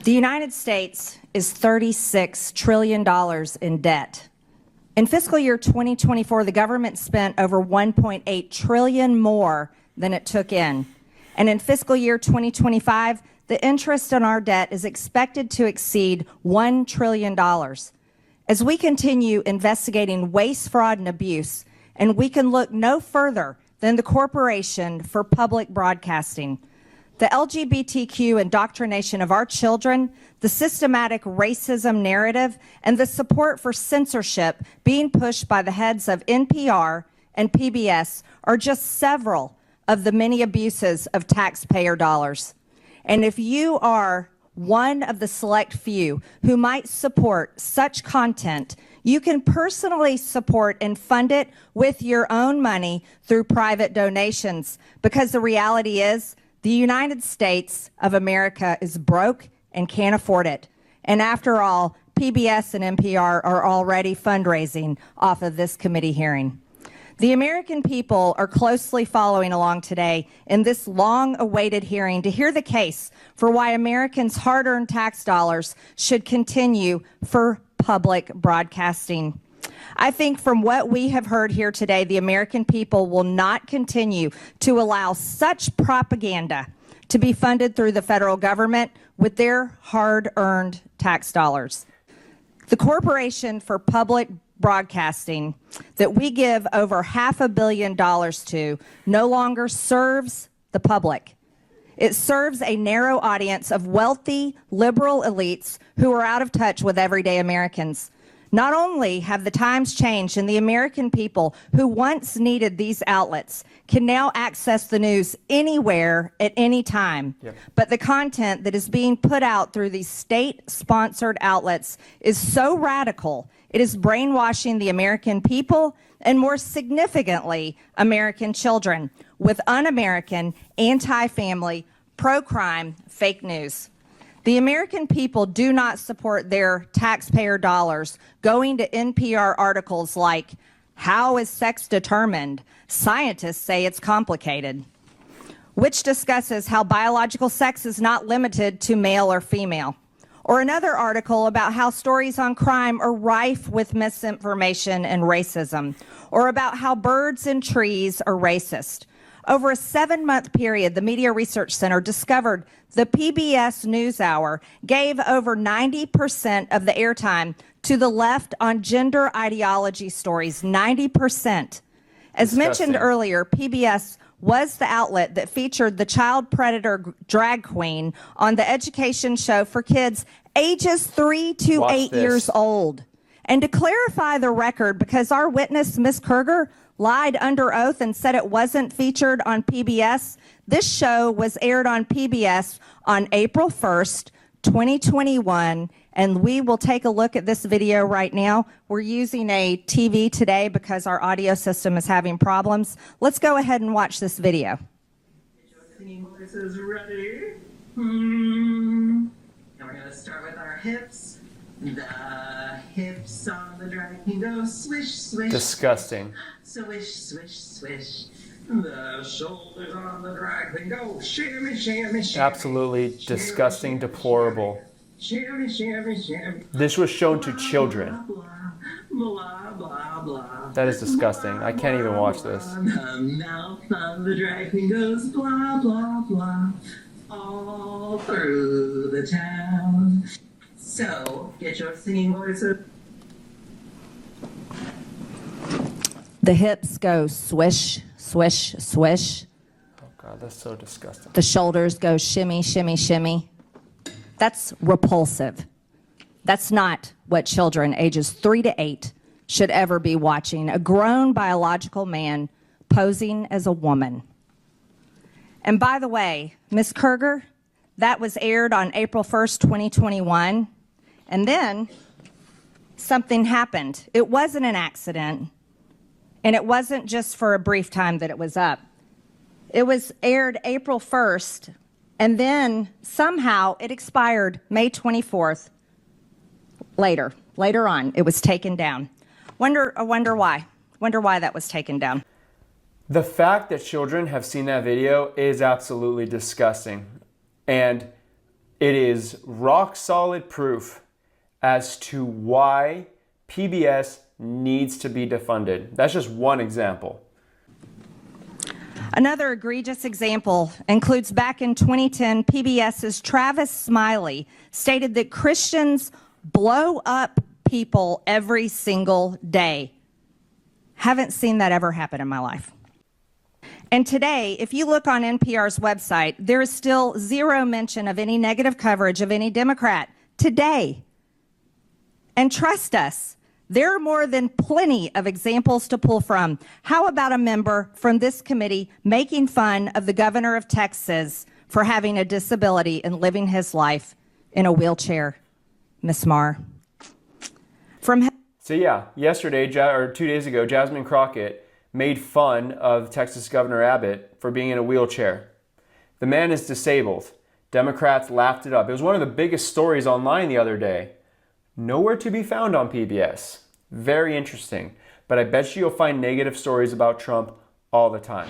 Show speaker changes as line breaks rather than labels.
The United States is $36 trillion in debt. In fiscal year 2024, the government spent over $1.8 trillion more than it took in. And in fiscal year 2025, the interest on our debt is expected to exceed $1 trillion. As we continue investigating waste, fraud, and abuse, and we can look no further than the Corporation for Public Broadcasting, the LGBTQ indoctrination of our children, the systematic racism narrative, and the support for censorship being pushed by the heads of NPR and PBS are just several of the many abuses of taxpayer dollars. And if you are one of the select few who might support such content, you can personally support and fund it with your own money through private donations, because the reality is the United States of America is broke and can't afford it. And after all, PBS and NPR are already fundraising off of this committee hearing. The American people are closely following along today in this long-awaited hearing to hear the case for why Americans' hard-earned tax dollars should continue for public broadcasting. I think from what we have heard here today, the American people will not continue to allow such propaganda to be funded through the federal government with their hard-earned tax dollars. The Corporation for Public Broadcasting that we give over $500 million to no longer serves the public. It serves a narrow audience of wealthy, liberal elites who are out of touch with everyday Americans. Not only have the times changed and the American people who once needed these outlets can now access the news anywhere at any time, but the content that is being put out through these state-sponsored outlets is so radical, it is brainwashing the American people and, more significantly, American children with un-American, anti-family, pro-crime fake news. The American people do not support their taxpayer dollars going to NPR articles like, "How is sex determined? Scientists say it's complicated," which discusses how biological sex is not limited to male or female. Or another article about how stories on crime are rife with misinformation and racism, or about how birds and trees are racist. Over a 7-month period, the Media Research Center discovered the PBS NewsHour gave over 90% of the airtime to the left on gender ideology stories, 90%. As mentioned earlier, PBS was the outlet that featured the child predator drag queen on the education show for kids ages 3 to 8 years old. And to clarify the record, because our witness, Ms. Kerger, lied under oath and said it wasn't featured on PBS, this show was aired on PBS on April 1st, 2021, and we will take a look at this video right now. We're using a TV today because our audio system is having problems. Let's go ahead and watch this video.
Singing voices ready. And we're going to start with our hips. The hips on the drag can go swish, swish.
Disgusting.
Swish, swish, swish. The shoulders on the drag can go shimmy, shimmy, shimmy.
Absolutely disgusting, deplorable.
Shimmy, shimmy, shimmy.
This was shown to children.
Blah, blah, blah.
That is disgusting. I can't even watch this.
The mouth on the drag can goes blah, blah, blah. All through the town. So, get your singing voices.
The hips go swish, swish, swish.
Oh God, that's so disgusting.
The shoulders go shimmy, shimmy, shimmy. That's repulsive. That's not what children ages 3 to 8 should ever be watching. A grown biological man posing as a woman. And by the way, Ms. Kerger, that was aired on April 1st, 2021. And then something happened. It wasn't an accident. And it wasn't just for a brief time that it was up. It was aired April 1st, and then somehow it expired May 24th. Later on, it was taken down. I wonder why. Wonder why that was taken down.
The fact that children have seen that video is absolutely disgusting. And It is rock solid proof as to why PBS needs to be defunded. That's just one example.
Another egregious example includes back in 2010, PBS's Travis Smiley stated that Christians blow up people every single day. Haven't seen that ever happen in my life. And today, if you look on NPR's website, there is still zero mention of any negative coverage of any Democrat today. And trust us, there are more than plenty of examples to pull from. How about a member from this committee making fun of the governor of Texas for having a disability and living his life in a wheelchair? Ms. Marr.
So yeah, yesterday or 2 days ago, Jasmine Crockett made fun of Texas Governor Abbott for being in a wheelchair. The man is disabled. Democrats laughed it up. It was one of the biggest stories online the other day. Nowhere to be found on PBS. Very interesting. But I bet you'll find negative stories about Trump all the time.